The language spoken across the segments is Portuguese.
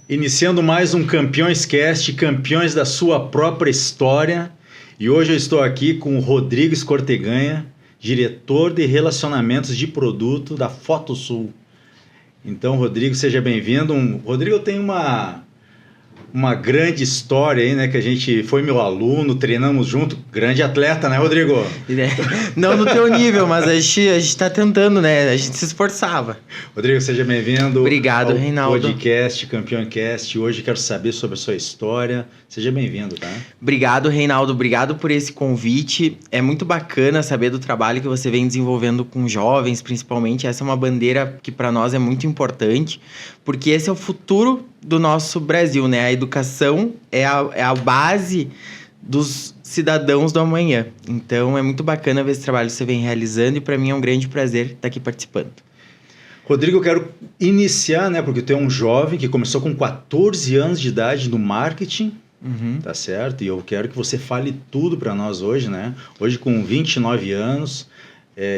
Iniciando mais um Campeões Cast, campeões da sua própria história. E hoje eu estou aqui com o Rodrigo Escorteganha, diretor de relacionamentos de produto da Fotosul. Então, Rodrigo, seja bem-vindo. Rodrigo, eu tenho uma grande história aí, né? Que a gente foi meu aluno, treinamos junto. Grande atleta, né, Rodrigo? Não no teu nível, mas a gente tá tentando, né? A gente se esforçava. Rodrigo, seja bem-vindo. Obrigado, ao Reinaldo. Podcast Campeões. Hoje quero saber sobre a sua história. Seja bem-vindo, tá? Obrigado, Reinaldo. Obrigado por esse convite. É muito bacana saber do trabalho que você vem desenvolvendo com jovens, principalmente. Essa é uma bandeira que para nós é muito importante, porque esse é o futuro do nosso Brasil, né? A educação é a base dos cidadãos do amanhã. Então, é muito bacana ver esse trabalho que você vem realizando e para mim é um grande prazer estar aqui participando. Rodrigo, eu quero iniciar, né? Porque tu é um jovem que começou com 14 anos de idade no marketing, tá certo? E eu quero que você fale tudo para nós hoje, né? Hoje com 29 anos,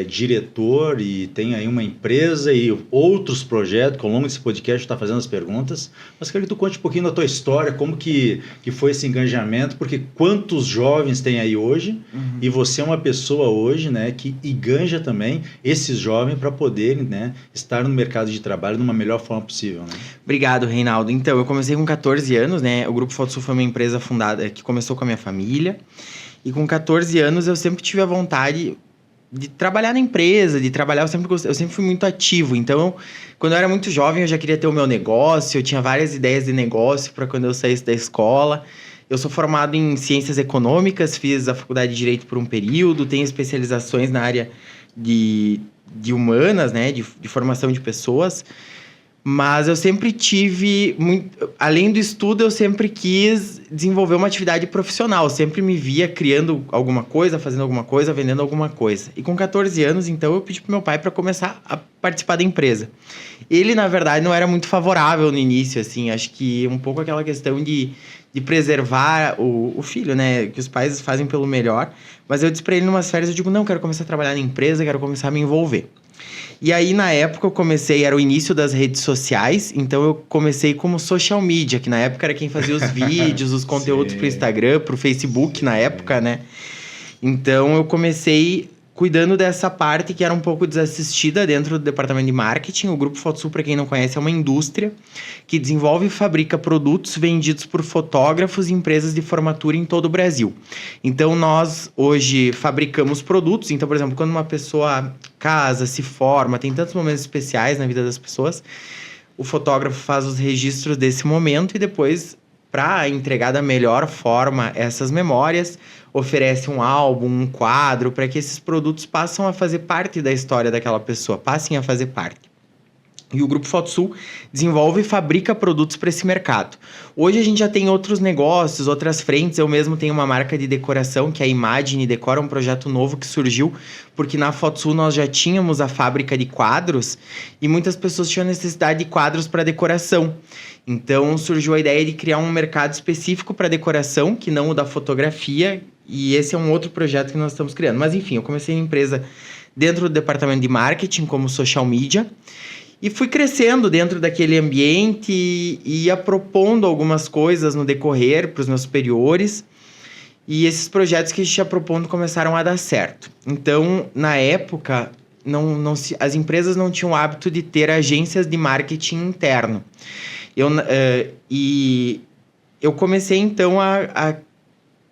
diretor e tem aí uma empresa e outros projetos, que ao longo desse podcast está fazendo as perguntas, mas quero que tu conte um pouquinho da tua história, como que foi esse engajamento, porque quantos jovens tem aí hoje, e você é uma pessoa hoje, né, que enganja também esses jovens para poderem, né, estar no mercado de trabalho de uma melhor forma possível, né? Obrigado, Reinaldo. Então, eu comecei com 14 anos, né? O Grupo Fotosul foi uma empresa fundada que começou com a minha família, e com 14 anos eu sempre tive a vontade de trabalhar na empresa, de trabalhar, eu sempre fui muito ativo. Então, quando eu era muito jovem, eu já queria ter o meu negócio, eu tinha várias ideias de negócio para quando eu saísse da escola. Eu sou formado em Ciências Econômicas, fiz a faculdade de Direito por um período, tenho especializações na área de humanas, né, de formação de pessoas. Mas eu sempre tive, além do estudo, eu sempre quis desenvolver uma atividade profissional. Eu sempre me via criando alguma coisa, fazendo alguma coisa, vendendo alguma coisa. E com 14 anos, então, eu pedi pro meu pai para começar a participar da empresa. Ele, na verdade, não era muito favorável no início, assim. Acho que um pouco aquela questão de preservar o filho, né? Que os pais fazem pelo melhor. Mas eu disse para ele numas férias, eu digo, não, quero começar a trabalhar na empresa, quero começar a me envolver. E aí, na época, eu comecei, era o início das redes sociais, então eu comecei como social media, que na época era quem fazia os vídeos, os conteúdos pro Instagram, pro Facebook, na época, né? Então, eu comecei cuidando dessa parte que era um pouco desassistida dentro do departamento de marketing. O Grupo Fotosul, para quem não conhece, é uma indústria que desenvolve e fabrica produtos vendidos por fotógrafos e empresas de formatura em todo o Brasil. Então, nós hoje fabricamos produtos. Então, por exemplo, quando uma pessoa casa, se forma, tem tantos momentos especiais na vida das pessoas, o fotógrafo faz os registros desse momento e depois, para entregar da melhor forma essas memórias, oferece um álbum, um quadro, para que esses produtos passem a fazer parte da história daquela pessoa, passem a fazer parte. E o Grupo Fotosul desenvolve e fabrica produtos para esse mercado. Hoje a gente já tem outros negócios, outras frentes. Eu mesmo tenho uma marca de decoração, que é a Imagine Decora, um projeto novo que surgiu, porque na Fotosul nós já tínhamos a fábrica de quadros e muitas pessoas tinham necessidade de quadros para decoração. Então surgiu a ideia de criar um mercado específico para decoração, que não o da fotografia, e esse é um outro projeto que nós estamos criando. Mas enfim, eu comecei a empresa dentro do departamento de marketing, como social media, e fui crescendo dentro daquele ambiente e ia propondo algumas coisas no decorrer para os meus superiores. E esses projetos que a gente ia propondo começaram a dar certo. Então, na época, as empresas não tinham o hábito de ter agências de marketing interno. E eu comecei, então, a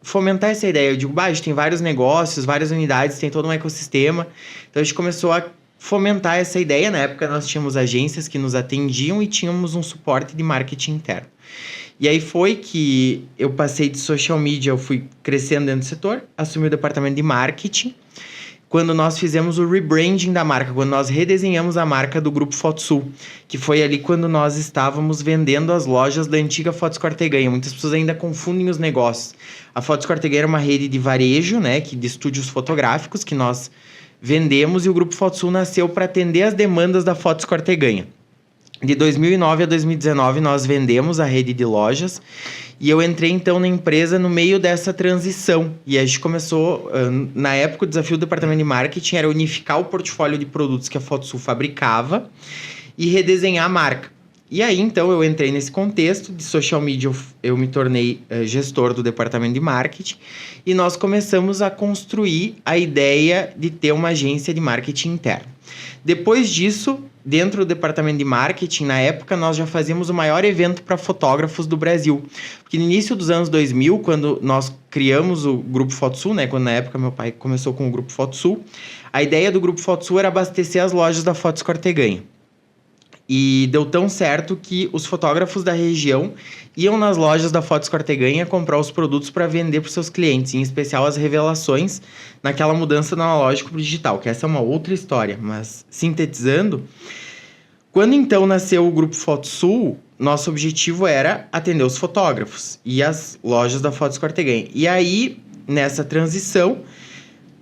fomentar essa ideia. Eu digo, a gente tem vários negócios, várias unidades, tem todo um ecossistema. Então, a gente começou a fomentar essa ideia. Na época, nós tínhamos agências que nos atendiam e tínhamos um suporte de marketing interno. E aí foi que eu passei de social media, eu fui crescendo dentro do setor, assumi o departamento de marketing, quando nós fizemos o rebranding da marca, quando nós redesenhamos a marca do Grupo Fotosul, que foi ali quando nós estávamos vendendo as lojas da antiga Foto Escorteganha. Muitas pessoas ainda confundem os negócios. A Foto Escorteganha era uma rede de varejo, né, de estúdios fotográficos que nós vendemos, e o Grupo Fotosul nasceu para atender as demandas da Foto Escorteganha. De 2009 a 2019, nós vendemos a rede de lojas e eu entrei, então, na empresa no meio dessa transição. E a gente começou, na época, o desafio do departamento de marketing era unificar o portfólio de produtos que a Fotosul fabricava e redesenhar a marca. E aí, então, eu entrei nesse contexto de social media, eu me tornei gestor do departamento de marketing e nós começamos a construir a ideia de ter uma agência de marketing interno. Depois disso, dentro do departamento de marketing, na época, nós já fazíamos o maior evento para fotógrafos do Brasil. Porque no início dos anos 2000, quando nós criamos o Grupo Fotosul, né, quando na época meu pai começou com o Grupo Fotosul, a ideia do Grupo Fotosul era abastecer as lojas da Fotos Corteganha. E deu tão certo que os fotógrafos da região iam nas lojas da Fotos Corteganha comprar os produtos para vender para os seus clientes, em especial as revelações naquela mudança do analógico para o digital, que essa é uma outra história. Mas, sintetizando, quando então nasceu o Grupo Fotosul, nosso objetivo era atender os fotógrafos e as lojas da Fotos Corteganha. E aí, nessa transição,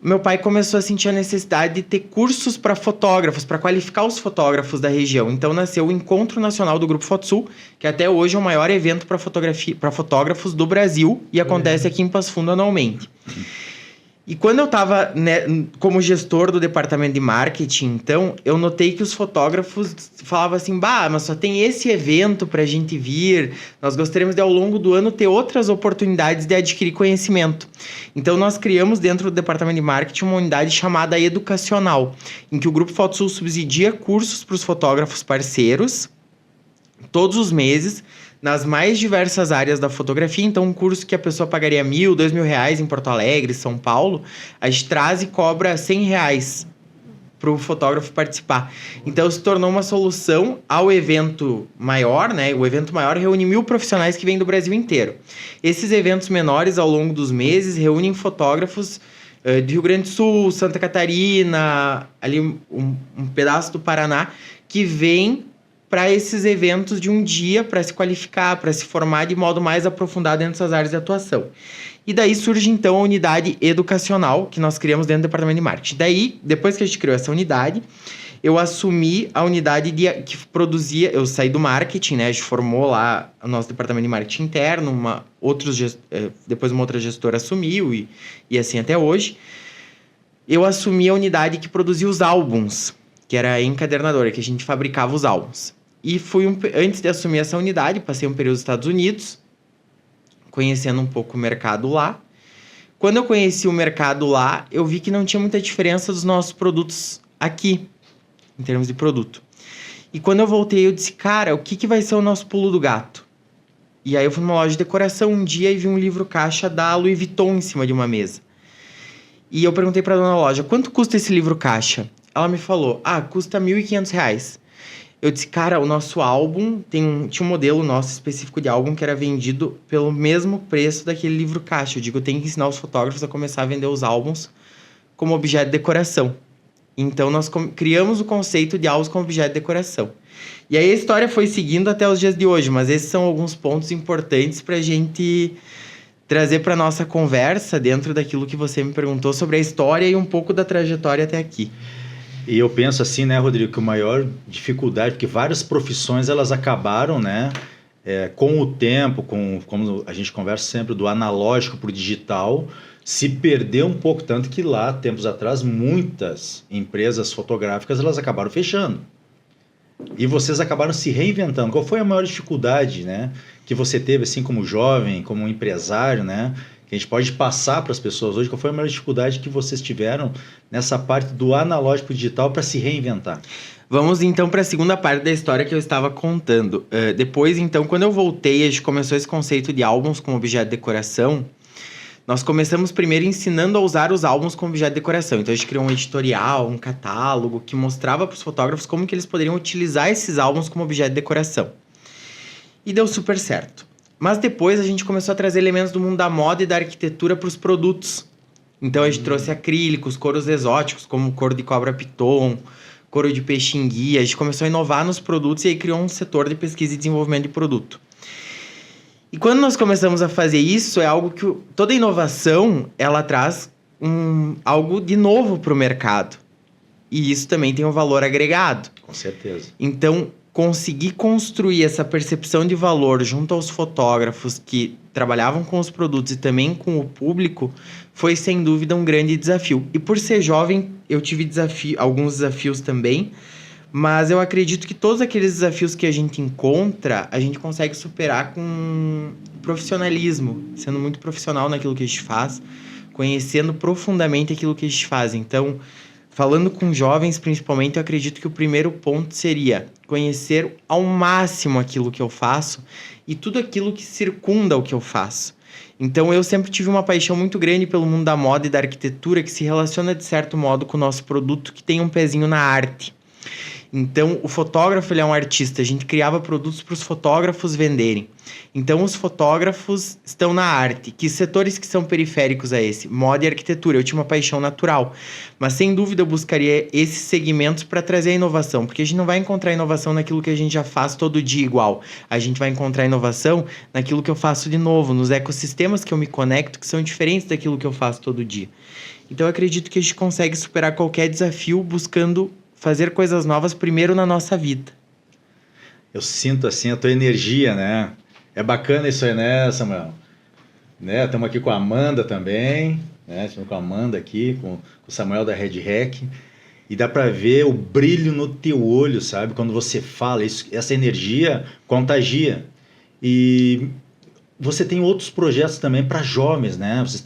meu pai começou a sentir a necessidade de ter cursos para fotógrafos, para qualificar os fotógrafos da região. Então nasceu o Encontro Nacional do Grupo Fotosul, que até hoje é o maior evento para fotógrafos do Brasil e acontece aqui em Passo Fundo anualmente. E quando eu estava como gestor do departamento de marketing, então, eu notei que os fotógrafos falavam assim, mas só tem esse evento para a gente vir, nós gostaríamos de, ao longo do ano, ter outras oportunidades de adquirir conhecimento. Então, nós criamos dentro do departamento de marketing uma unidade chamada Educacional, em que o Grupo Fotosul subsidia cursos para os fotógrafos parceiros, todos os meses, nas mais diversas áreas da fotografia. Então, um curso que a pessoa pagaria R$1.000, R$2.000 em Porto Alegre, São Paulo, a gente traz e cobra R$100 para o fotógrafo participar. Então, se tornou uma solução ao evento maior, né? O evento maior reúne 1.000 profissionais que vêm do Brasil inteiro. Esses eventos menores, ao longo dos meses, reúnem fotógrafos de Rio Grande do Sul, Santa Catarina, ali um pedaço do Paraná, que vêm para esses eventos de um dia, para se qualificar, para se formar de modo mais aprofundado dentro dessas áreas de atuação. E daí surge, então, a unidade educacional que nós criamos dentro do departamento de marketing. Daí, depois que a gente criou essa unidade, eu assumi a unidade que produzia... Eu saí do marketing, né? A gente formou lá o nosso departamento de marketing interno, depois uma outra gestora assumiu e assim até hoje. Eu assumi a unidade que produzia os álbuns, que era a encadernadora, que a gente fabricava os álbuns. E antes de assumir essa unidade, passei um período nos Estados Unidos, conhecendo um pouco o mercado lá. Quando eu conheci o mercado lá, eu vi que não tinha muita diferença dos nossos produtos aqui, em termos de produto. E quando eu voltei, eu disse, cara, o que vai ser o nosso pulo do gato? E aí eu fui numa loja de decoração um dia e vi um livro caixa da Louis Vuitton em cima de uma mesa. E eu perguntei para a dona da loja, quanto custa esse livro caixa? Ela me falou, custa R$1.500. Eu disse, cara, o nosso álbum, tinha um modelo nosso específico de álbum que era vendido pelo mesmo preço daquele livro caixa. Eu digo, eu tenho que ensinar os fotógrafos a começar a vender os álbuns como objeto de decoração. Então, nós criamos o conceito de álbuns como objeto de decoração. E aí, a história foi seguindo até os dias de hoje, mas esses são alguns pontos importantes para a gente trazer para nossa conversa dentro daquilo que você me perguntou sobre a história e um pouco da trajetória até aqui. E eu penso assim, né, Rodrigo, que a maior dificuldade, porque várias profissões elas acabaram, né, com o tempo, como a gente conversa sempre, do analógico para o digital, se perdeu um pouco, tanto que lá, tempos atrás, muitas empresas fotográficas elas acabaram fechando. E vocês acabaram se reinventando. Qual foi a maior dificuldade, né, que você teve assim como jovem, como empresário, né, que a gente pode passar para as pessoas hoje? Qual foi a maior dificuldade que vocês tiveram nessa parte do analógico digital para se reinventar? Vamos então para a segunda parte da história que eu estava contando. Depois, então, quando eu voltei, a gente começou esse conceito de álbuns como objeto de decoração. Nós começamos primeiro ensinando a usar os álbuns como objeto de decoração. Então, a gente criou um editorial, um catálogo que mostrava para os fotógrafos como que eles poderiam utilizar esses álbuns como objeto de decoração. E deu super certo. Mas depois a gente começou a trazer elementos do mundo da moda e da arquitetura para os produtos. Então a gente trouxe acrílicos, couros exóticos, como couro de cobra piton, couro de peixe-enguia. A gente começou a inovar nos produtos e aí criou um setor de pesquisa e desenvolvimento de produto. E quando nós começamos a fazer isso, é algo que toda inovação, ela traz algo de novo para o mercado. E isso também tem um valor agregado. Com certeza. Então, conseguir construir essa percepção de valor junto aos fotógrafos que trabalhavam com os produtos e também com o público foi, sem dúvida, um grande desafio. E por ser jovem, eu tive alguns desafios também, Mas eu acredito que todos aqueles desafios que a gente encontra, a gente consegue superar com profissionalismo, sendo muito profissional naquilo que a gente faz, conhecendo profundamente aquilo que a gente faz. Então, falando com jovens, principalmente, eu acredito que o primeiro ponto seria conhecer ao máximo aquilo que eu faço e tudo aquilo que circunda o que eu faço. Então, eu sempre tive uma paixão muito grande pelo mundo da moda e da arquitetura, que se relaciona, de certo modo, com o nosso produto, que tem um pezinho na arte. Então, o fotógrafo, ele é um artista. A gente criava produtos para os fotógrafos venderem. Então, os fotógrafos estão na arte. Que setores que são periféricos a esse? Moda e arquitetura. Eu tinha uma paixão natural. Mas, sem dúvida, eu buscaria esses segmentos para trazer a inovação. Porque a gente não vai encontrar inovação naquilo que a gente já faz todo dia igual. A gente vai encontrar inovação naquilo que eu faço de novo, nos ecossistemas que eu me conecto, que são diferentes daquilo que eu faço todo dia. Então, eu acredito que a gente consegue superar qualquer desafio buscando fazer coisas novas primeiro na nossa vida. Eu sinto assim a tua energia, né? É bacana isso aí, né, Samuel? Né? Estamos aqui com a Amanda também, né? Estamos com a Amanda aqui, com o Samuel da Red Hack. E dá para ver o brilho no teu olho, sabe? Quando você fala, essa energia contagia. E você tem outros projetos também para jovens, né? Vocês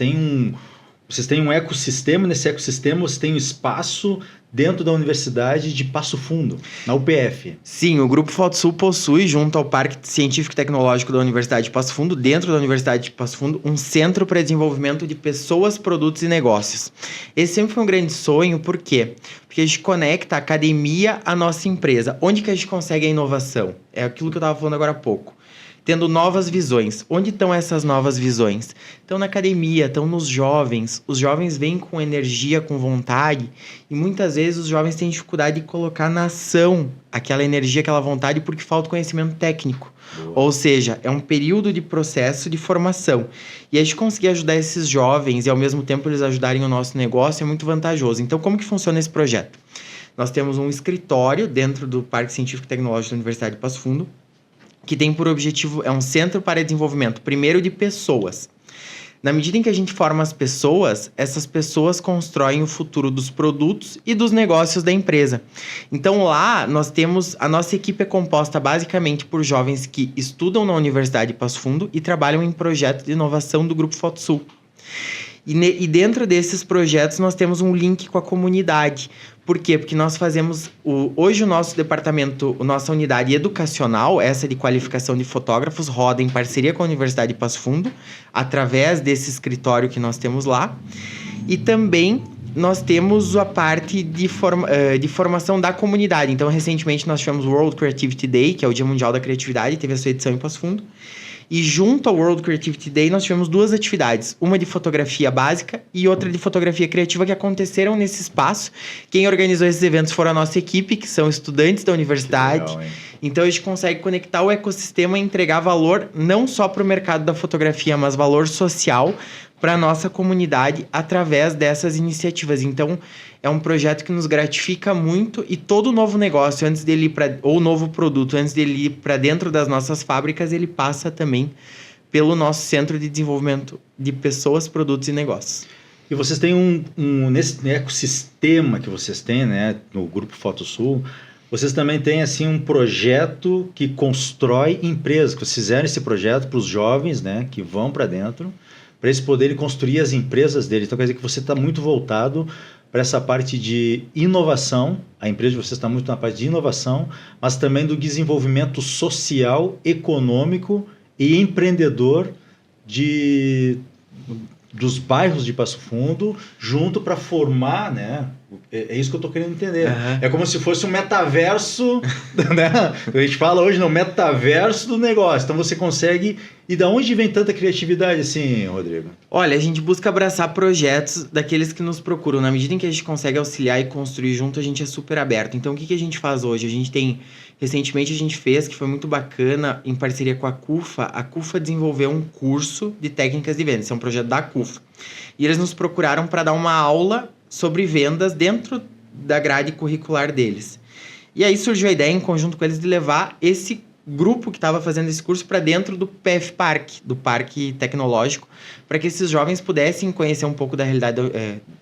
têm um ecossistema, nesse ecossistema você tem um espaço dentro da Universidade de Passo Fundo, na UPF. Sim, o Grupo FotoSul possui, junto ao Parque Científico e Tecnológico da Universidade de Passo Fundo, dentro da Universidade de Passo Fundo, um centro para desenvolvimento de pessoas, produtos e negócios. Esse sempre foi um grande sonho, por quê? Porque a gente conecta a academia à nossa empresa. Onde que a gente consegue a inovação? É aquilo que eu estava falando agora há pouco. Tendo novas visões. Onde estão essas novas visões? Estão na academia, estão nos jovens. Os jovens vêm com energia, com vontade, e muitas vezes os jovens têm dificuldade de colocar na ação aquela energia, aquela vontade, porque falta conhecimento técnico. Boa. Ou seja, é um período de processo de formação. E a gente conseguir ajudar esses jovens e ao mesmo tempo eles ajudarem o nosso negócio é muito vantajoso. Então, como que funciona esse projeto? Nós temos um escritório dentro do Parque Científico e Tecnológico da Universidade de Passo Fundo, que tem por objetivo, é um centro para desenvolvimento, primeiro de pessoas. Na medida em que a gente forma as pessoas, essas pessoas constroem o futuro dos produtos e dos negócios da empresa. Então lá nós temos, a nossa equipe é composta basicamente por jovens que estudam na Universidade de Passo Fundo e trabalham em projetos de inovação do Grupo FotoSul. E dentro desses projetos nós temos um link com a comunidade. Por quê? Porque nós fazemos... Hoje o nosso departamento, a nossa unidade educacional, essa de qualificação de fotógrafos, roda em parceria com a Universidade de Passo Fundo, através desse escritório que nós temos lá. E também nós temos a parte de formação da comunidade. Então, recentemente nós tivemos o World Creativity Day, que é o Dia Mundial da Criatividade, teve a sua edição em Passo Fundo. E junto ao World Creativity Day, nós tivemos duas atividades. Uma de fotografia básica e outra de fotografia criativa que aconteceram nesse espaço. Quem organizou esses eventos foram a nossa equipe, que são estudantes da universidade. Legal, então, a gente consegue conectar o ecossistema e entregar valor não só para o mercado da fotografia, mas valor social para a nossa comunidade através dessas iniciativas. Então, é um projeto que nos gratifica muito e todo novo negócio, antes dele ir ou novo produto, antes dele ir para dentro das nossas fábricas, ele passa também pelo nosso centro de desenvolvimento de pessoas, produtos e negócios. E vocês têm nesse ecossistema que vocês têm, né, no Grupo FotoSul, vocês também têm assim um projeto que constrói empresas, que vocês fizeram esse projeto para os jovens, né, que vão para dentro, para eles poderem construir as empresas deles. Então, quer dizer que você está muito voltado para essa parte de inovação, a empresa de vocês está muito na parte de inovação, mas também do desenvolvimento social, econômico e empreendedor dos bairros de Passo Fundo, junto para formar, né? É isso que eu estou querendo entender. Uhum. É como se fosse um metaverso, né? A gente fala hoje no metaverso do negócio. Então você consegue... E da onde vem tanta criatividade assim, Rodrigo? Olha, a gente busca abraçar projetos daqueles que nos procuram. Na medida em que a gente consegue auxiliar e construir junto, a gente é super aberto. Então, o que a gente faz hoje? A gente tem... Recentemente a gente fez, que foi muito bacana, em parceria com a CUFA. A CUFA desenvolveu um curso de técnicas de vendas. Esse é um projeto da CUFA. E eles nos procuraram para dar uma aula sobre vendas dentro da grade curricular deles. E aí surgiu a ideia, em conjunto com eles, de levar esse grupo que estava fazendo esse curso para dentro do PF Parque, do Parque Tecnológico, para que esses jovens pudessem conhecer um pouco da realidade,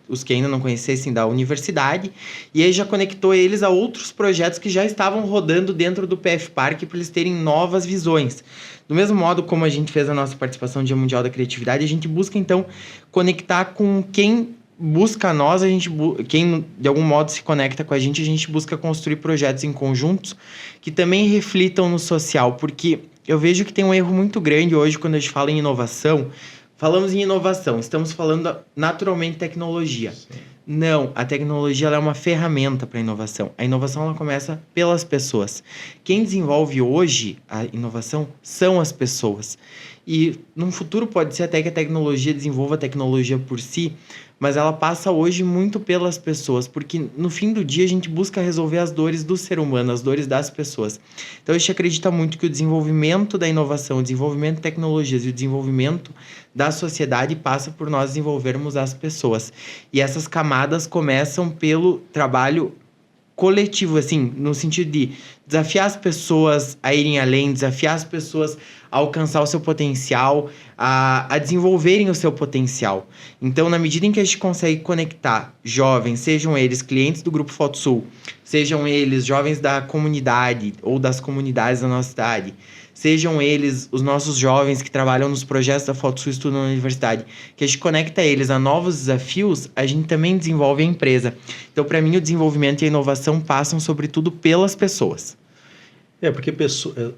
os que ainda não conhecessem, da universidade, e aí já conectou eles a outros projetos que já estavam rodando dentro do PF Parque para eles terem novas visões. Do mesmo modo como a gente fez a nossa participação no Dia Mundial da Criatividade, a gente busca, então, conectar com quem busca nós, quem de algum modo se conecta com a gente busca construir projetos em conjuntos que também reflitam no social, porque eu vejo que tem um erro muito grande hoje quando a gente fala em inovação. Falamos em inovação, estamos falando naturalmente de tecnologia. Sim. Não, a tecnologia ela é uma ferramenta para a inovação. A inovação ela começa pelas pessoas. Quem desenvolve hoje a inovação são as pessoas. E num futuro pode ser até que a tecnologia desenvolva a tecnologia por si, mas ela passa hoje muito pelas pessoas, porque no fim do dia a gente busca resolver as dores do ser humano, as dores das pessoas. Então a gente acredita muito que o desenvolvimento da inovação, o desenvolvimento de tecnologias e o desenvolvimento da sociedade passa por nós desenvolvermos as pessoas. E essas camadas começam pelo trabalho coletivo, assim, no sentido de desafiar as pessoas a irem além, desafiar as pessoas a alcançar o seu potencial, a desenvolverem o seu potencial. Então, na medida em que a gente consegue conectar jovens, sejam eles clientes do Grupo Fotosul, sejam eles jovens da comunidade ou das comunidades da nossa cidade, sejam eles os nossos jovens que trabalham nos projetos da Fotosul Estudam na Universidade, que a gente conecta eles a novos desafios, a gente também desenvolve a empresa. Então, para mim, o desenvolvimento e a inovação passam, sobretudo, pelas pessoas. Porque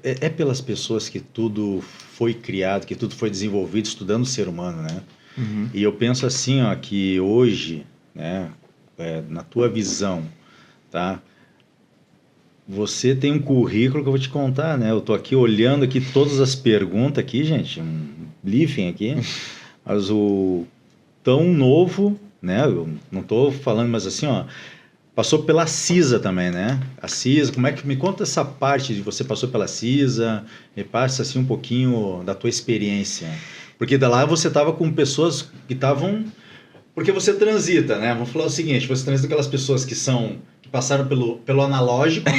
é pelas pessoas que tudo foi criado, que tudo foi desenvolvido, estudando o ser humano, né? Uhum. E eu penso assim, que hoje, né, na tua visão, tá? Você tem um currículo que eu vou te contar, né? Eu tô aqui olhando aqui todas as perguntas aqui, gente, um briefing aqui, mas o tão novo, né? Eu não tô falando, mas assim, passou pela CISA também, né? A CISA, como é que me conta essa parte de você passou pela CISA, me passa assim um pouquinho da tua experiência. Porque da lá você tava com pessoas que estavam, porque você transita, né? Vamos falar o seguinte, você transita com aquelas pessoas que passaram pelo analógico.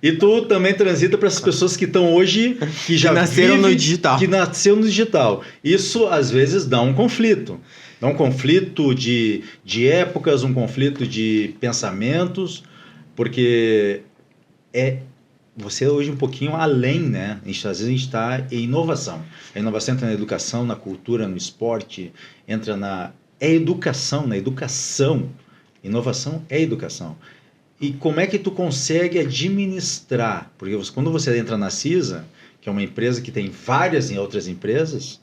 E tu também transita para essas pessoas que estão hoje, que já nasceram no digital. Que nasceram no digital. Isso, às vezes, dá um conflito. Dá um conflito de épocas, um conflito de pensamentos, porque você hoje um pouquinho além, né? Às vezes a gente está em inovação. A inovação entra na educação, na cultura, no esporte, entra na... educação, na educação. Inovação é educação. E como é que tu consegue administrar? Porque quando você entra na CISA, que é uma empresa que tem várias outras empresas,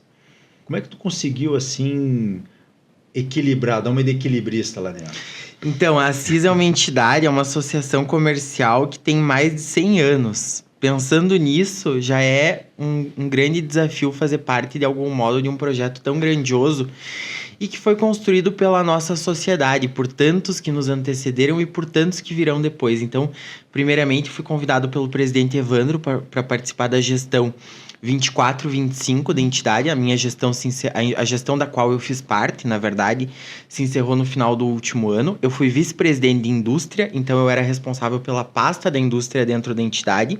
como é que tu conseguiu, assim, equilibrar, dar uma de equilibrista lá dentro? Então, a CISA é uma entidade, é uma associação comercial que tem mais de 100 anos. Pensando nisso, já é um grande desafio fazer parte, de algum modo, de um projeto tão grandioso e que foi construído pela nossa sociedade, por tantos que nos antecederam e por tantos que virão depois. Então, primeiramente, fui convidado pelo presidente Evandro para participar da gestão 24-25 da entidade. A minha gestão, a gestão da qual eu fiz parte, na verdade, se encerrou no final do último ano. Eu fui vice-presidente de indústria, então eu era responsável pela pasta da indústria dentro da entidade.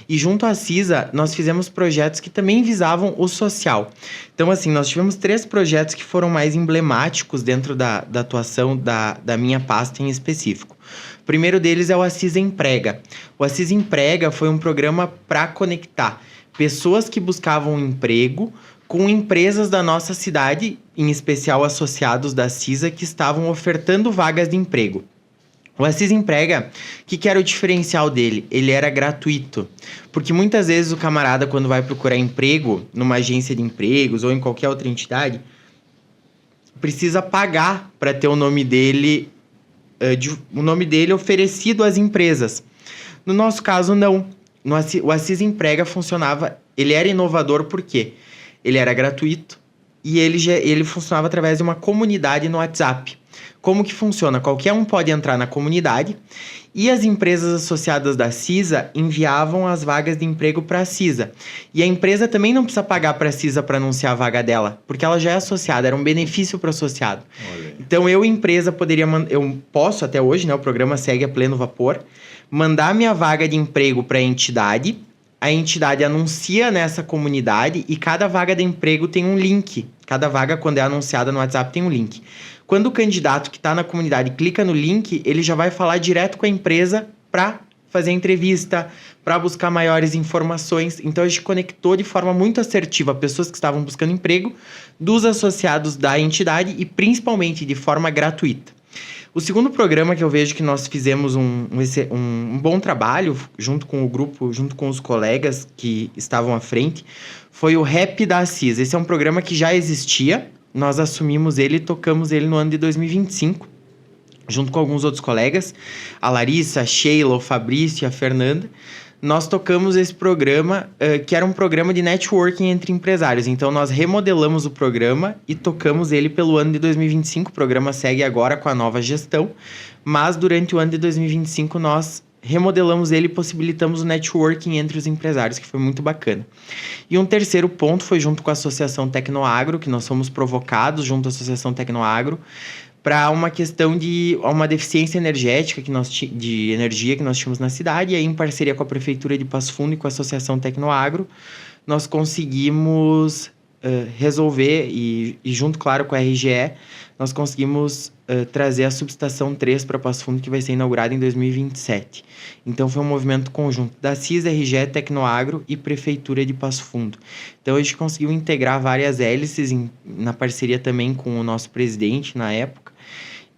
E junto à CISA, nós fizemos projetos que também visavam o social. Então, assim, nós tivemos 3 projetos que foram mais emblemáticos dentro da atuação da minha pasta em específico. O primeiro deles é o Assis Emprega. O Assis Emprega foi um programa para conectar pessoas que buscavam emprego com empresas da nossa cidade, em especial associados da CISA, que estavam ofertando vagas de emprego. O Assis Emprega, o que era o diferencial dele? Ele era gratuito. Porque muitas vezes o camarada, quando vai procurar emprego numa agência de empregos ou em qualquer outra entidade, precisa pagar para ter o nome dele oferecido às empresas. No nosso caso, não. O Assis Emprega funcionava, ele era inovador porque ele era gratuito e ele funcionava através de uma comunidade no WhatsApp. Como que funciona? Qualquer um pode entrar na comunidade e as empresas associadas da CISA enviavam as vagas de emprego para a CISA. E a empresa também não precisa pagar para a CISA para anunciar a vaga dela, porque ela já é associada, era um benefício para o associado. Então, empresa, eu posso até hoje, né, o programa segue a pleno vapor, mandar minha vaga de emprego para a entidade a entidade anuncia nessa comunidade e cada vaga de emprego tem um link. Cada vaga, quando é anunciada no WhatsApp, tem um link. Quando o candidato que está na comunidade clica no link, ele já vai falar direto com a empresa para fazer entrevista, para buscar maiores informações. Então, a gente conectou de forma muito assertiva pessoas que estavam buscando emprego, dos associados da entidade e principalmente de forma gratuita. O segundo programa que eu vejo que nós fizemos um bom trabalho, junto com o grupo, junto com os colegas que estavam à frente, foi o Rap da Assis. Esse é um programa que já existia, nós assumimos ele e tocamos ele no ano de 2025, junto com alguns outros colegas, a Larissa, a Sheila, o Fabrício e a Fernanda. Nós tocamos esse programa, que era um programa de networking entre empresários. Então, nós remodelamos o programa e tocamos ele pelo ano de 2025. O programa segue agora com a nova gestão, mas durante o ano de 2025 nós remodelamos ele e possibilitamos o networking entre os empresários, que foi muito bacana. E um terceiro ponto foi junto com a Associação Tecnoagro, que nós fomos provocados junto à Associação Tecnoagro, para uma questão de uma deficiência energética de energia que nós tínhamos na cidade. E aí, em parceria com a Prefeitura de Passo Fundo e com a Associação Tecnoagro, nós conseguimos resolver, e junto, claro, com a RGE, nós conseguimos trazer a Subestação 3 para Passo Fundo, que vai ser inaugurada em 2027. Então, foi um movimento conjunto da CIS, RGE, Tecnoagro e Prefeitura de Passo Fundo. Então, a gente conseguiu integrar várias hélices na parceria também com o nosso presidente na época.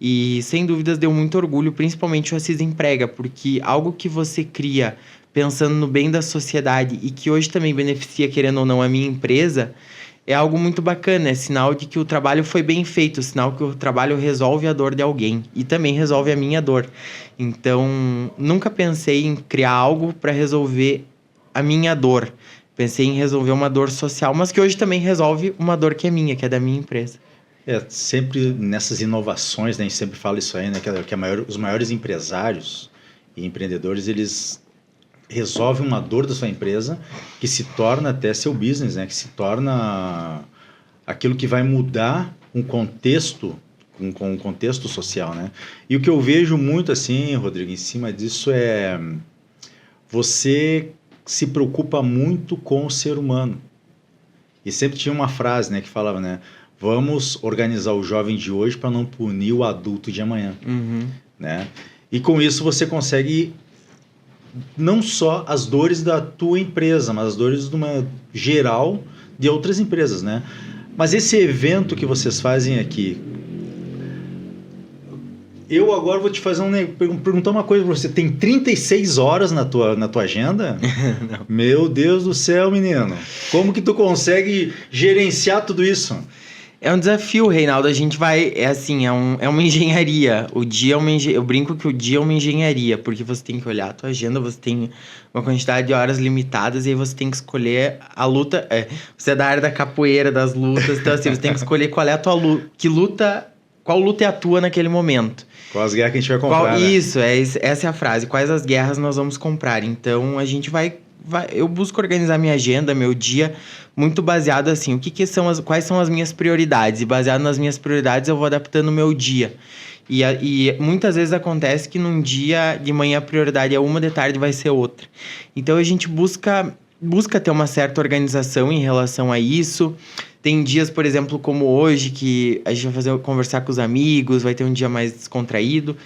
E, sem dúvidas, deu muito orgulho, principalmente o Assis Emprega, porque algo que você cria pensando no bem da sociedade e que hoje também beneficia, querendo ou não, a minha empresa, é algo muito bacana. É sinal de que o trabalho foi bem feito, sinal que o trabalho resolve a dor de alguém e também resolve a minha dor. Então, nunca pensei em criar algo para resolver a minha dor. Pensei em resolver uma dor social, mas que hoje também resolve uma dor que é minha, que é da minha empresa. Sempre nessas inovações, né, a gente sempre fala isso aí, né, que os maiores empresários e empreendedores, eles resolvem uma dor da sua empresa que se torna até seu business, né, que se torna aquilo que vai mudar um contexto, com um contexto social, né? E o que eu vejo muito assim, Rodrigo, em cima disso é você se preocupa muito com o ser humano. E sempre tinha uma frase, né, que falava, né, vamos organizar o jovem de hoje para não punir o adulto de amanhã. Né? E com isso você consegue não só as dores da tua empresa, mas as dores de uma geral de outras empresas, né? Mas esse evento que vocês fazem aqui, eu agora vou te fazer perguntar uma coisa para você. Tem 36 horas na tua agenda? Não. Meu Deus do céu, menino. Como que tu consegue gerenciar tudo isso? É um desafio, Reinaldo. A gente vai... É uma engenharia. O dia é uma Eu brinco que o dia é uma engenharia, porque você tem que olhar a tua agenda, você tem uma quantidade de horas limitadas, e aí você tem que escolher a luta... Você é da área da capoeira, das lutas, então assim, você tem que escolher qual é a tua luta... Qual luta é a tua naquele momento? Qual as guerras que a gente vai comprar, né? Isso, essa é a frase. Quais as guerras nós vamos comprar? Então, a gente eu busco organizar minha agenda, meu dia, muito baseado assim, quais são as minhas prioridades, e baseado nas minhas prioridades eu vou adaptando o meu dia. E muitas vezes acontece que num dia de manhã a prioridade é uma, de tarde vai ser outra. Então a gente busca ter uma certa organização em relação a isso. Tem dias, por exemplo, como hoje, que a gente vai conversar com os amigos, vai ter um dia mais descontraído.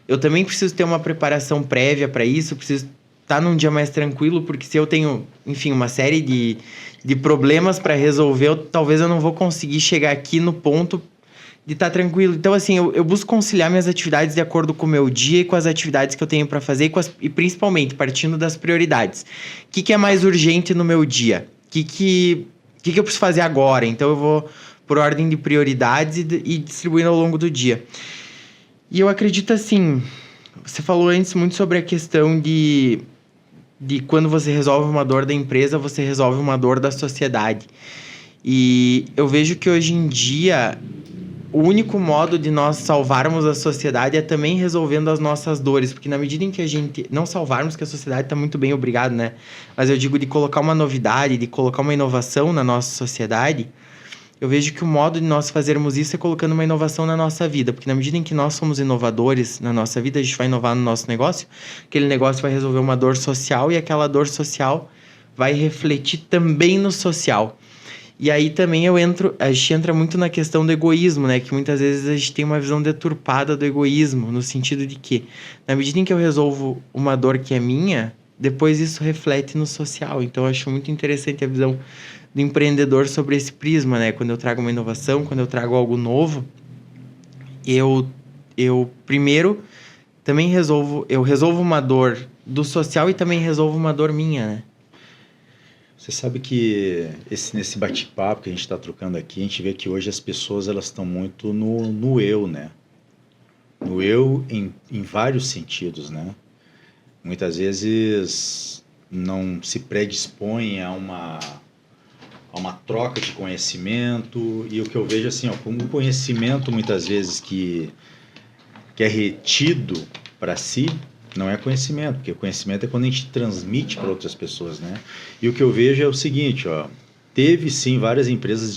Eu também preciso ter uma preparação prévia para isso, preciso estar num dia mais tranquilo, porque se eu tenho, enfim, uma série de problemas para resolver, talvez eu não vou conseguir chegar aqui no ponto de estar tranquilo. Então, assim, eu busco conciliar minhas atividades de acordo com o meu dia e com as atividades que eu tenho para fazer, e principalmente partindo das prioridades. O que é mais urgente no meu dia? O que eu preciso fazer agora? Então, eu vou por ordem de prioridades e distribuindo ao longo do dia. E eu acredito assim, você falou antes muito sobre a questão de quando você resolve uma dor da empresa, você resolve uma dor da sociedade. E eu vejo que hoje em dia, o único modo de nós salvarmos a sociedade é também resolvendo as nossas dores. Porque na medida em que a gente... Não salvarmos, que a sociedade está muito bem, obrigado, né? Mas eu digo de colocar uma novidade, de colocar uma inovação na nossa sociedade. Eu vejo que o modo de nós fazermos isso é colocando uma inovação na nossa vida. Porque na medida em que nós somos inovadores na nossa vida, a gente vai inovar no nosso negócio. Aquele negócio vai resolver uma dor social e aquela dor social vai refletir também no social. E aí também a gente entra muito na questão do egoísmo, né? Que muitas vezes a gente tem uma visão deturpada do egoísmo, no sentido de que, na medida em que eu resolvo uma dor que é minha, depois isso reflete no social. Então eu acho muito interessante a visão do empreendedor sobre esse prisma, né? Quando eu trago uma inovação, quando eu trago algo novo, eu primeiro também resolvo uma dor do social e também resolvo uma dor minha, né? Você sabe que nesse bate-papo que a gente está trocando aqui, a gente vê que hoje as pessoas elas estão muito no eu, né? No eu em vários sentidos, né? Muitas vezes não se predispõe a uma troca de conhecimento, e o que eu vejo assim, ó, como um conhecimento muitas vezes que é retido para si, não é conhecimento, porque conhecimento é quando a gente transmite para outras pessoas, né? E o que eu vejo é o seguinte, ó, teve sim várias empresas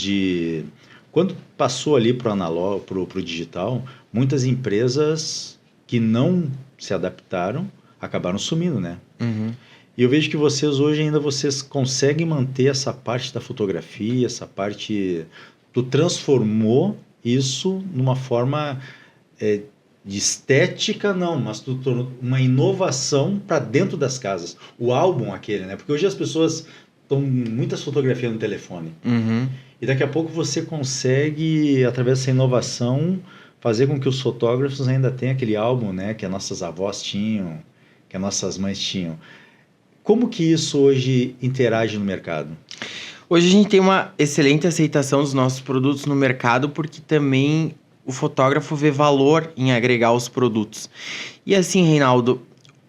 quando passou ali para o analógico, para o digital, muitas empresas que não se adaptaram acabaram sumindo, né? Uhum. E eu vejo que vocês conseguem manter essa parte da fotografia, essa parte... Tu transformou isso numa forma de estética, não, mas tu tornou uma inovação para dentro das casas. O álbum aquele, né? Porque hoje as pessoas estão muitas fotografias no telefone. Uhum. E daqui a pouco você consegue, através dessa inovação, fazer com que os fotógrafos ainda tenham aquele álbum, né? Que as nossas avós tinham, que as nossas mães tinham. Como que isso hoje interage no mercado? Hoje a gente tem uma excelente aceitação dos nossos produtos no mercado, porque também o fotógrafo vê valor em agregar os produtos. E assim, Reinaldo,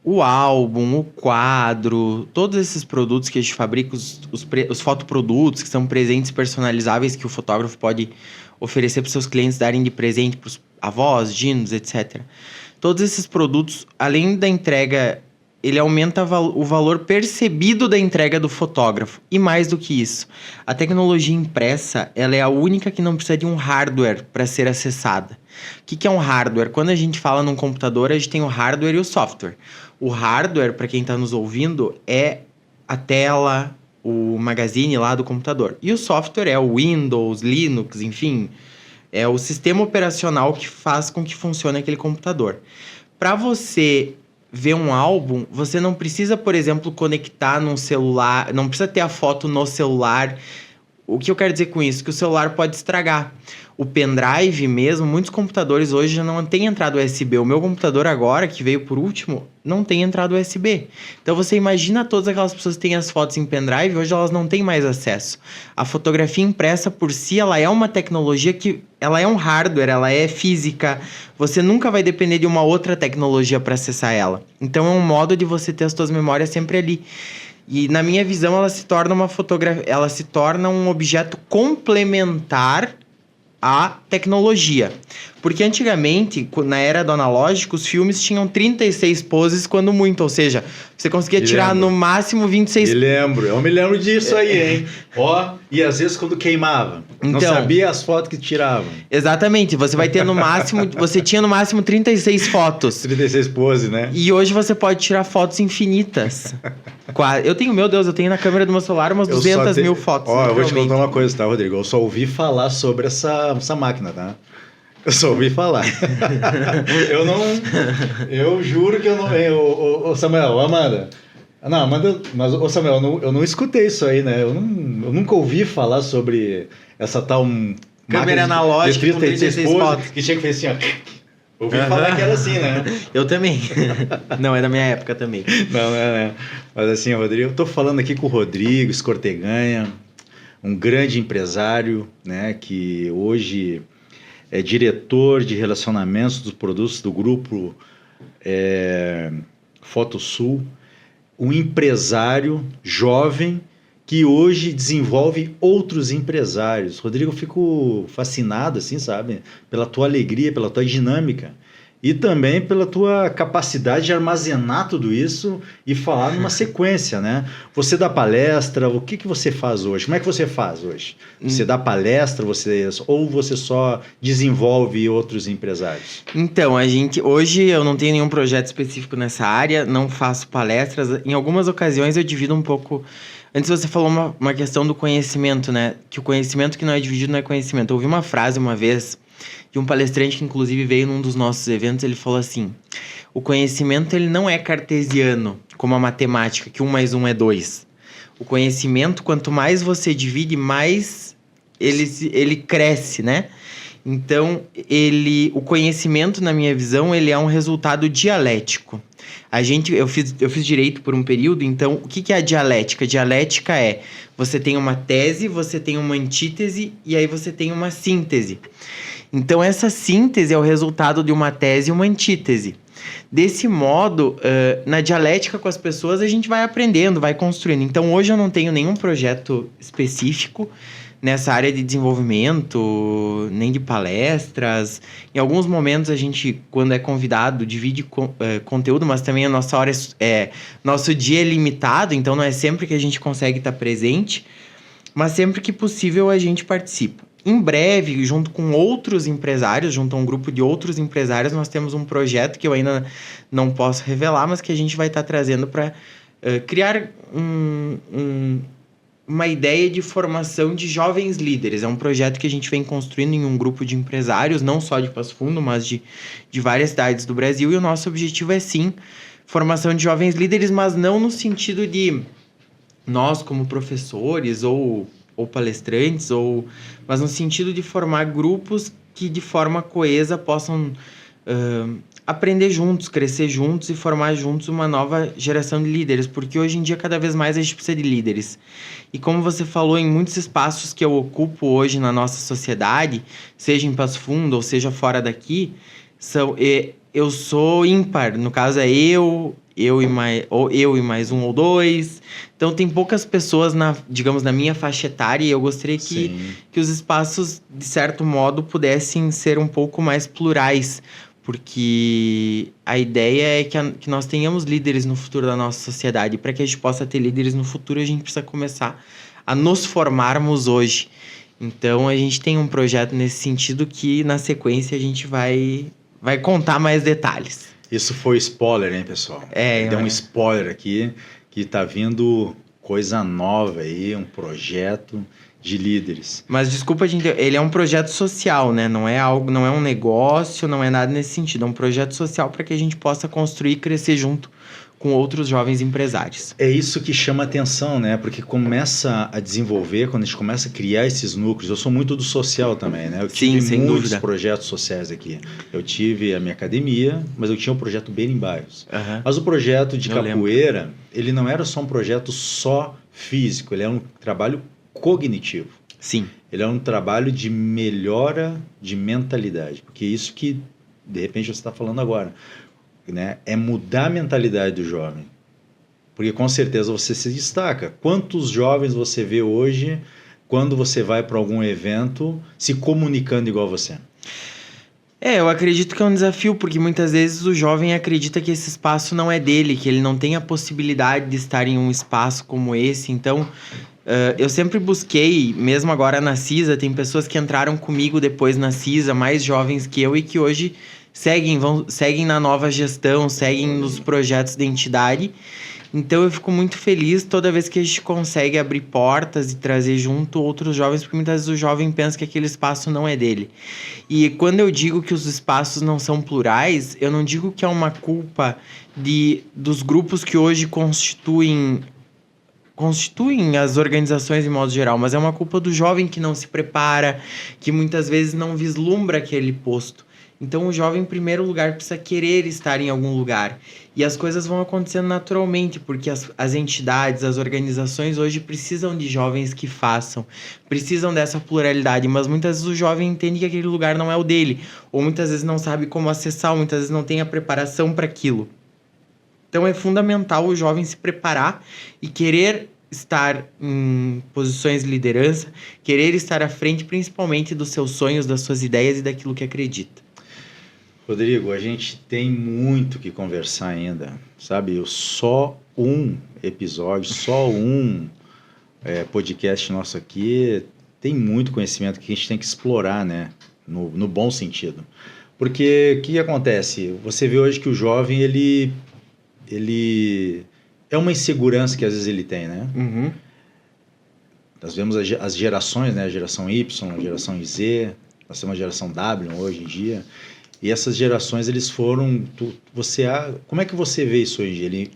o álbum, o quadro, todos esses produtos que a gente fabrica, os fotoprodutos, que são presentes personalizáveis que o fotógrafo pode oferecer para os seus clientes, darem de presente para os avós, dinos, etc. Todos esses produtos, além da entrega, ele aumenta o valor percebido da entrega do fotógrafo. E mais do que isso, a tecnologia impressa, ela é a única que não precisa de um hardware para ser acessada. O que é um hardware? Quando a gente fala num computador, a gente tem o hardware e o software. O hardware, para quem está nos ouvindo, é a tela, o magazine lá do computador. E o software é o Windows, Linux, enfim, é o sistema operacional que faz com que funcione aquele computador. Para você ver um álbum, você não precisa, por exemplo, conectar num celular, não precisa ter a foto no celular. O que eu quero dizer com isso? Que o celular pode estragar. O pendrive mesmo, muitos computadores hoje já não tem entrada USB. O meu computador agora, que veio por último, não tem entrada USB. Então você imagina todas aquelas pessoas que têm as fotos em pendrive, hoje elas não têm mais acesso. A fotografia impressa por si, ela é uma tecnologia que... ela é um hardware, ela é física. Você nunca vai depender de uma outra tecnologia para acessar ela. Então é um modo de você ter as suas memórias sempre ali. E na minha visão, ela se torna ela se torna um objeto complementar à tecnologia. Porque antigamente, na era do analógico, os filmes tinham 36 poses quando muito, ou seja, você conseguia tirar no máximo 26... eu me lembro disso aí, hein? Ó, e às vezes quando queimava, não sabia as fotos que tiravam. Exatamente, você vai ter no máximo, você tinha no máximo 36 fotos. 36 poses, né? E hoje você pode tirar fotos infinitas. Eu tenho na câmera do meu celular umas 200 mil fotos. Ó, eu vou te contar uma coisa, tá, Rodrigo? Eu só ouvi falar sobre essa máquina, tá? Eu só ouvi falar. Eu juro que eu não... Ô Samuel, Amanda... Não, Amanda... Mas, ô Samuel, eu não escutei isso aí, né? Eu nunca ouvi falar sobre essa tal... câmera analógica com 36 fotos. Que tinha que fazer assim, ó... Ouvi falar que era assim, né? Eu também. Não, é da minha época também. Não, né? Mas assim, Rodrigo, eu tô falando aqui com o Rodrigo Escorteganha, um grande empresário, né? Que hoje... é diretor de relacionamentos dos produtos do grupo Fotosul, um empresário jovem que hoje desenvolve outros empresários. Rodrigo, eu fico fascinado, assim, sabe? Pela tua alegria, pela tua dinâmica. e também pela tua capacidade de armazenar tudo isso e falar numa sequência, né? Você dá palestra, o que você faz hoje? Como é que você faz hoje? Você dá palestra, ou você só desenvolve outros empresários? Então, hoje eu não tenho nenhum projeto específico nessa área, não faço palestras. Em algumas ocasiões eu divido um pouco. Antes você falou uma questão do conhecimento, né? Que o conhecimento que não é dividido não é conhecimento. Eu ouvi uma frase uma vez de um palestrante que inclusive veio num dos nossos eventos, ele falou assim: o conhecimento ele não é cartesiano, como a matemática, que 1 mais 1 é 2. O conhecimento, quanto mais você divide, mais ele cresce, né? Então, o conhecimento, na minha visão, ele é um resultado dialético. Eu fiz direito por um período, então, o que é a dialética? Dialética é, você tem uma tese, você tem uma antítese, e aí você tem uma síntese. Então, essa síntese é o resultado de uma tese e uma antítese. Desse modo, na dialética com as pessoas, a gente vai aprendendo, vai construindo. Então, hoje eu não tenho nenhum projeto específico nessa área de desenvolvimento, nem de palestras. Em alguns momentos, a gente, quando é convidado, divide conteúdo, mas também a nossa hora nosso dia é limitado, então não é sempre que a gente consegue estar presente, mas sempre que possível a gente participa. Em breve, junto com outros empresários, junto a um grupo de outros empresários, nós temos um projeto que eu ainda não posso revelar, mas que a gente vai estar trazendo para criar uma ideia de formação de jovens líderes. É um projeto que a gente vem construindo em um grupo de empresários, não só de Passo Fundo, mas de várias cidades do Brasil. E o nosso objetivo é, sim, formação de jovens líderes, mas não no sentido de nós, como professores ou palestrantes, mas no sentido de formar grupos que de forma coesa possam aprender juntos, crescer juntos e formar juntos uma nova geração de líderes, porque hoje em dia cada vez mais a gente precisa de líderes. E como você falou, em muitos espaços que eu ocupo hoje na nossa sociedade, seja em Passo Fundo ou seja fora daqui, eu sou ímpar, no caso é eu e mais 1 ou 2. Então tem poucas pessoas digamos, na minha faixa etária, e eu gostaria que os espaços, de certo modo, pudessem ser um pouco mais plurais, porque a ideia é que nós tenhamos líderes no futuro da nossa sociedade. E para que a gente possa ter líderes no futuro, a gente precisa começar a nos formarmos hoje. Então a gente tem um projeto nesse sentido que, na sequência, a gente vai contar mais detalhes. Isso foi spoiler, hein, pessoal? Deu um spoiler aqui, que tá vindo coisa nova aí, um projeto de líderes. Mas desculpa, gente, ele é um projeto social, né? Não é um negócio, não é nada nesse sentido. É um projeto social para que a gente possa construir e crescer junto com outros jovens empresários. É isso que chama atenção, né? Porque começa a desenvolver, quando a gente começa a criar esses núcleos. Eu sou muito do social também, né? Eu tive muitos projetos sociais aqui. Eu tive a minha academia, mas eu tinha um projeto Berimbaios. Mas o projeto de capoeira, ele não era só um projeto só físico, ele era um trabalho cognitivo. Sim. Ele é um trabalho de melhora de mentalidade, porque isso que, de repente, você está falando agora, né? É mudar a mentalidade do jovem. Porque, com certeza, você se destaca. Quantos jovens você vê hoje, quando você vai para algum evento, se comunicando igual você? Eu acredito que é um desafio, porque muitas vezes o jovem acredita que esse espaço não é dele, que ele não tem a possibilidade de estar em um espaço como esse. Então, eu sempre busquei, mesmo agora na CISA, tem pessoas que entraram comigo depois na CISA, mais jovens que eu, e que hoje seguem na nova gestão, seguem nos projetos de entidade. Então eu fico muito feliz toda vez que a gente consegue abrir portas e trazer junto outros jovens, porque muitas vezes o jovem pensa que aquele espaço não é dele. E quando eu digo que os espaços não são plurais, eu não digo que é uma culpa dos grupos que hoje constituem as organizações em modo geral, mas é uma culpa do jovem que não se prepara, que muitas vezes não vislumbra aquele posto. Então o jovem, em primeiro lugar, precisa querer estar em algum lugar. E as coisas vão acontecendo naturalmente, porque as entidades, as organizações hoje precisam de jovens que façam, precisam dessa pluralidade, mas muitas vezes o jovem entende que aquele lugar não é o dele, ou muitas vezes não sabe como acessar, ou muitas vezes não tem a preparação para aquilo. Então é fundamental o jovem se preparar e querer estar em posições de liderança, querer estar à frente principalmente dos seus sonhos, das suas ideias e daquilo que acredita. Rodrigo, a gente tem muito que conversar ainda, sabe? Só um episódio, só um podcast nosso aqui tem muito conhecimento que a gente tem que explorar, né? No bom sentido. Porque o que acontece? Você vê hoje que o jovem, ele é uma insegurança que às vezes ele tem, né? Uhum. Nós vemos as gerações, né? A geração Y, a geração Z, nós temos a geração W hoje em dia. E essas gerações, eles foram... como é que você vê isso hoje?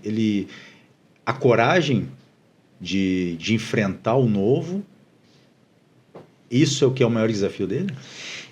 A coragem de enfrentar o novo, isso é o que é o maior desafio dele?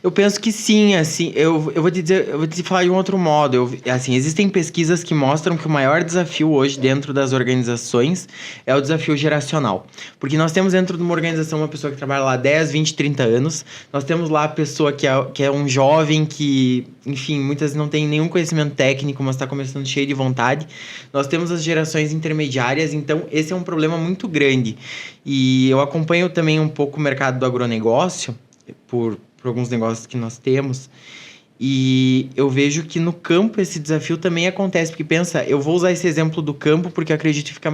Eu penso que sim, assim, eu vou te falar de um outro modo. Assim, existem pesquisas que mostram que o maior desafio hoje dentro das organizações é o desafio geracional. Porque nós temos dentro de uma organização uma pessoa que trabalha lá 10, 20, 30 anos, nós temos lá a pessoa que é um jovem que, enfim, muitas não tem nenhum conhecimento técnico, mas está começando cheio de vontade. Nós temos as gerações intermediárias, então esse é um problema muito grande. E eu acompanho também um pouco o mercado do agronegócio, por alguns negócios que nós temos, e eu vejo que no campo esse desafio também acontece, porque pensa, eu vou usar esse exemplo do campo porque eu acredito que fica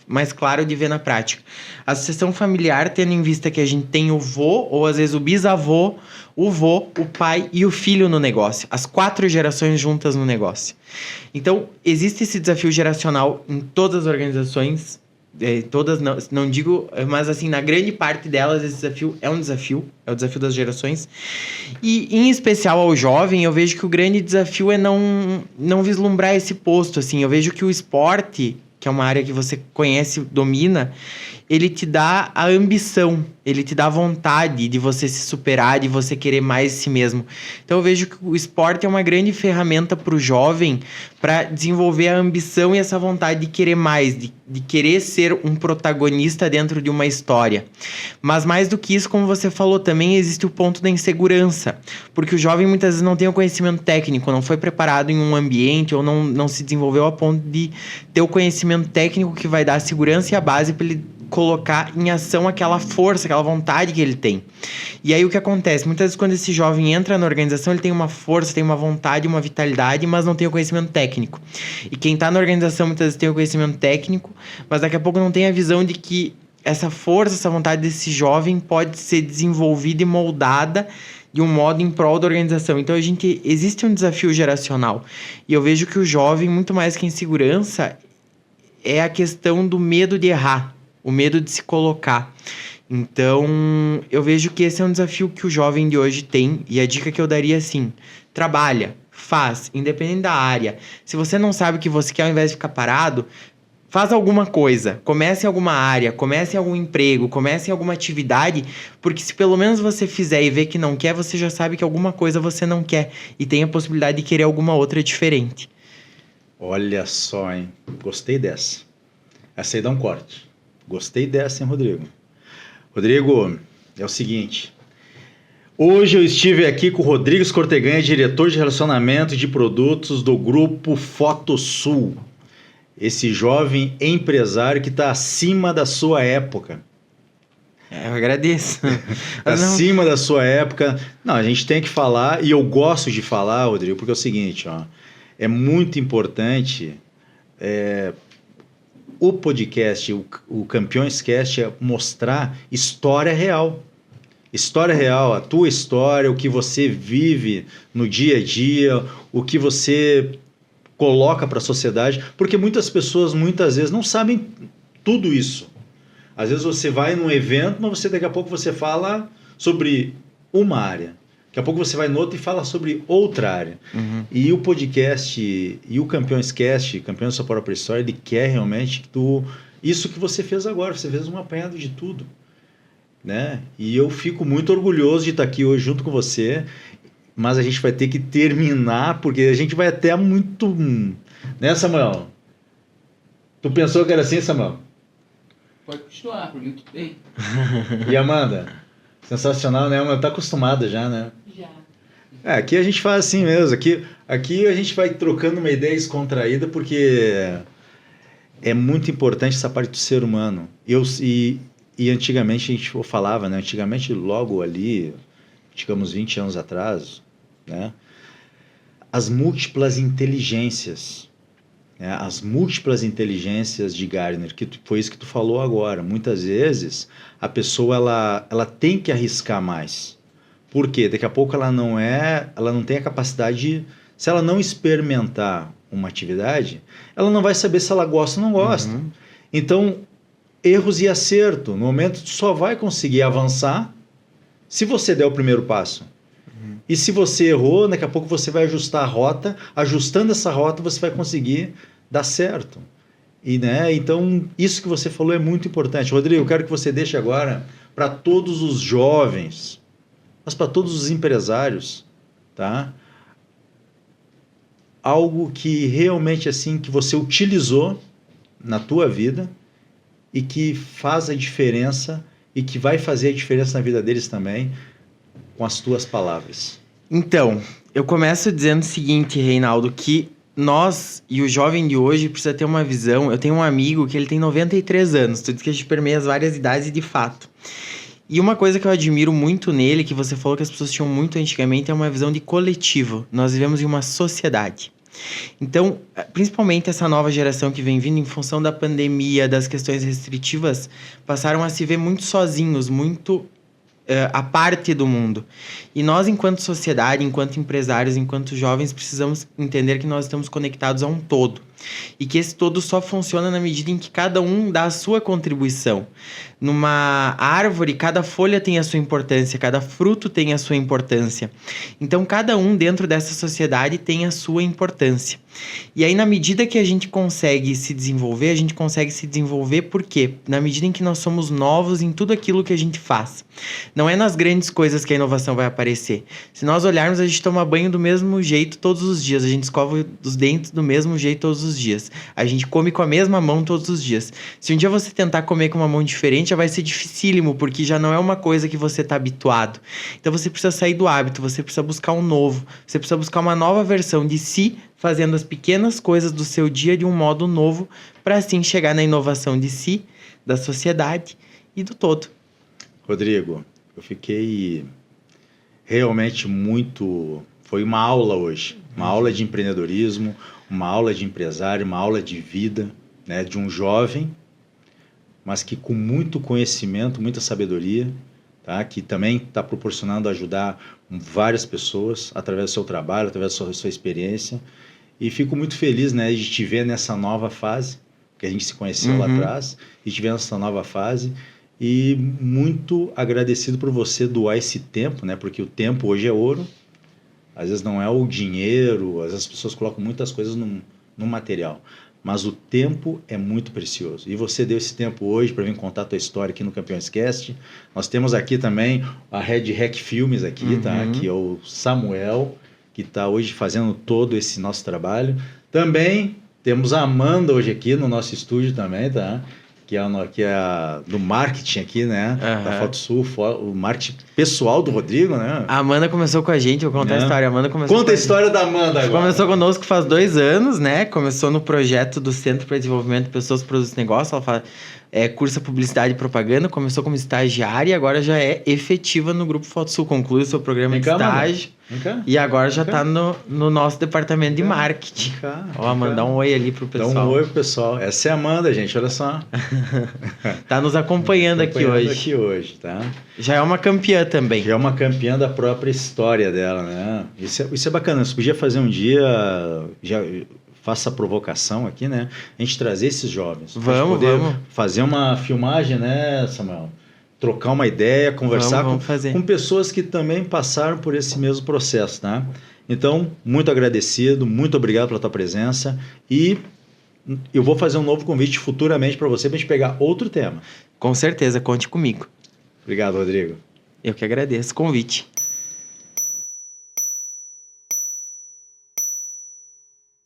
mais claro de ver na prática. A sucessão familiar, tendo em vista que a gente tem o vô, ou às vezes o bisavô, o vô, o pai e o filho no negócio, as 4 gerações juntas no negócio. Então, existe esse desafio geracional em todas as organizações, todas não digo, mas assim, na grande parte delas esse desafio é o desafio das gerações. E em especial ao jovem, eu vejo que o grande desafio é não vislumbrar esse posto, assim. Eu vejo que o esporte, que é uma área que você conhece, domina, ele te dá a ambição, ele te dá a vontade de você se superar, de você querer mais de si mesmo. Então eu vejo que o esporte é uma grande ferramenta para o jovem para desenvolver a ambição e essa vontade de querer mais, de querer ser um protagonista dentro de uma história. Mas mais do que isso, como você falou, também existe o ponto da insegurança, porque o jovem muitas vezes não tem o conhecimento técnico, não foi preparado em um ambiente ou não se desenvolveu a ponto de ter o conhecimento técnico que vai dar a segurança e a base para ele colocar em ação aquela força, aquela vontade que ele tem. E aí o que acontece? Muitas vezes quando esse jovem entra na organização, ele tem uma força, tem uma vontade, uma vitalidade, mas não tem o conhecimento técnico. E quem está na organização muitas vezes tem o conhecimento técnico, mas daqui a pouco não tem a visão de que essa força, essa vontade desse jovem pode ser desenvolvida e moldada de um modo em prol da organização. Então existe um desafio geracional. E eu vejo que o jovem, muito mais que insegurança, é a questão do medo de errar, o medo de se colocar. Então, eu vejo que esse é um desafio que o jovem de hoje tem, e a dica que eu daria é assim: trabalha, faz, independente da área. Se você não sabe o que você quer, ao invés de ficar parado, faz alguma coisa, comece em alguma área, comece em algum emprego, comece em alguma atividade, porque se pelo menos você fizer e ver que não quer, você já sabe que alguma coisa você não quer, e tem a possibilidade de querer alguma outra diferente. Olha só, hein? Gostei dessa. Essa aí dá um corte. Gostei dessa, hein, Rodrigo? Rodrigo, é o seguinte. Hoje eu estive aqui com o Rodrigo Escorteganha, diretor de relacionamento de produtos do Grupo Fotosul. Esse jovem empresário que está acima da sua época. Eu agradeço. Acima da sua época. Não, a gente tem que falar, e eu gosto de falar, Rodrigo, porque é o seguinte, ó, é muito importante... O podcast, o Campeões Cast, é mostrar história real. História real, a tua história, o que você vive no dia a dia, o que você coloca para a sociedade, porque muitas pessoas, muitas vezes, não sabem tudo isso. Às vezes você vai num evento, mas daqui a pouco você fala sobre uma área. Daqui a pouco você vai no outro e fala sobre outra área. Uhum. E o podcast e o Campeões Cast, Campeões da Sua Própria História, ele quer realmente que isso que você fez agora, você fez um apanhado de tudo. Né? E eu fico muito orgulhoso de estar aqui hoje junto com você, mas a gente vai ter que terminar, porque a gente vai até muito... Né, Samuel? Tu pensou que era assim, Samuel? Pode continuar, por mim tudo bem. E Amanda? Sensacional, né? Ela tá acostumada já, né? Já. Aqui a gente faz assim mesmo. Aqui a gente vai trocando uma ideia descontraída, porque é muito importante essa parte do ser humano. E antigamente a gente falava, né? Antigamente, logo ali, digamos 20 anos atrás, né? as múltiplas inteligências. Né? As múltiplas inteligências de Gardner, que foi isso que tu falou agora. Muitas vezes a pessoa ela tem que arriscar mais. Por quê? Daqui a pouco ela não tem a capacidade, se ela não experimentar uma atividade, ela não vai saber se ela gosta ou não gosta. Uhum. Então, erros e acerto. No momento, tu só vai conseguir avançar se você der o primeiro passo. Uhum. E se você errou, daqui a pouco você vai ajustar a rota. Ajustando essa rota, você vai conseguir dar certo. E, né, então, isso que você falou é muito importante. Rodrigo, eu quero que você deixe agora para todos os jovens, mas para todos os empresários, tá? Algo que realmente assim que você utilizou na tua vida e que faz a diferença e que vai fazer a diferença na vida deles também com as tuas palavras. Então, eu começo dizendo o seguinte, Reinaldo, que nós e o jovem de hoje precisa ter uma visão. Eu tenho um amigo que ele tem 93 anos, tu diz que a gente permeia as várias idades e de fato. E uma coisa que eu admiro muito nele, que você falou que as pessoas tinham muito antigamente, é uma visão de coletivo. Nós vivemos em uma sociedade. Então, principalmente essa nova geração que vem vindo em função da pandemia, das questões restritivas, passaram a se ver muito sozinhos, muito à parte do mundo. E nós, enquanto sociedade, enquanto empresários, enquanto jovens, precisamos entender que nós estamos conectados a um todo. E que esse todo só funciona na medida em que cada um dá a sua contribuição. Numa árvore, cada folha tem a sua importância, cada fruto tem a sua importância. Então, cada um dentro dessa sociedade tem a sua importância. E aí, na medida que a gente consegue se desenvolver, por quê? Na medida em que nós somos novos em tudo aquilo que a gente faz. Não é nas grandes coisas que a inovação vai aparecer. Se nós olharmos, a gente toma banho do mesmo jeito todos os dias, a gente escova os dentes do mesmo jeito todos os dias. A gente come com a mesma mão todos os dias. Se um dia você tentar comer com uma mão diferente, já vai ser dificílimo, porque já não é uma coisa que você está habituado. Então você precisa sair do hábito, você precisa buscar um novo, você precisa buscar uma nova versão de si, fazendo as pequenas coisas do seu dia de um modo novo, para assim chegar na inovação de si, da sociedade e do todo. Rodrigo, eu fiquei realmente muito... Foi uma aula hoje, uma aula de empreendedorismo, uma aula de empresário, uma aula de vida, né, de um jovem, mas que com muito conhecimento, muita sabedoria, tá, que também está proporcionando ajudar várias pessoas através do seu trabalho, através da sua experiência. E fico muito feliz, né, de te ver nessa nova fase, que a gente se conheceu lá atrás, e te ver nessa nova fase. E muito agradecido por você doar esse tempo, né, porque o tempo hoje é ouro. Às vezes não é o dinheiro, às vezes as pessoas colocam muitas coisas no material. Mas o tempo é muito precioso. E você deu esse tempo hoje para vir contar a tua história aqui no Campeões Cast. Nós temos aqui também a Red Hack Filmes aqui, tá? Que é o Samuel, que está hoje fazendo todo esse nosso trabalho. Também temos a Amanda hoje aqui no nosso estúdio também, tá? Que é a do marketing aqui, né? Da FotoSul, o marketing pessoal do Rodrigo, né? A Amanda começou com a gente, vou contar a história. A Amanda começou Conta a história da Amanda agora. Começou conosco faz 2 anos, né? Começou no projeto do Centro para Desenvolvimento de Pessoas, Produtos e Negócios. Ela fala, cursa Publicidade e Propaganda, começou como estagiária e agora já é efetiva no Grupo FotoSul. Conclui o seu programa de estágio. E agora já está no nosso departamento de marketing. Ó, Amanda, dá um oi ali pro pessoal. Dá um oi pro pessoal. Essa é a Amanda, gente, olha só. Tá nos acompanhando aqui hoje. Tá? Já é uma campeã também. Já é uma campeã da própria história dela, né? Isso é bacana. Você podia fazer um dia... Já faça a provocação aqui, né? A gente trazer esses jovens. Vamos. Fazer uma filmagem, né, Samuel? Trocar uma ideia, conversar com pessoas que também passaram por esse mesmo processo, tá? Então, muito agradecido, muito obrigado pela tua presença e eu vou fazer um novo convite futuramente para você, para a gente pegar outro tema. Com certeza, conte comigo. Obrigado, Rodrigo. Eu que agradeço o convite.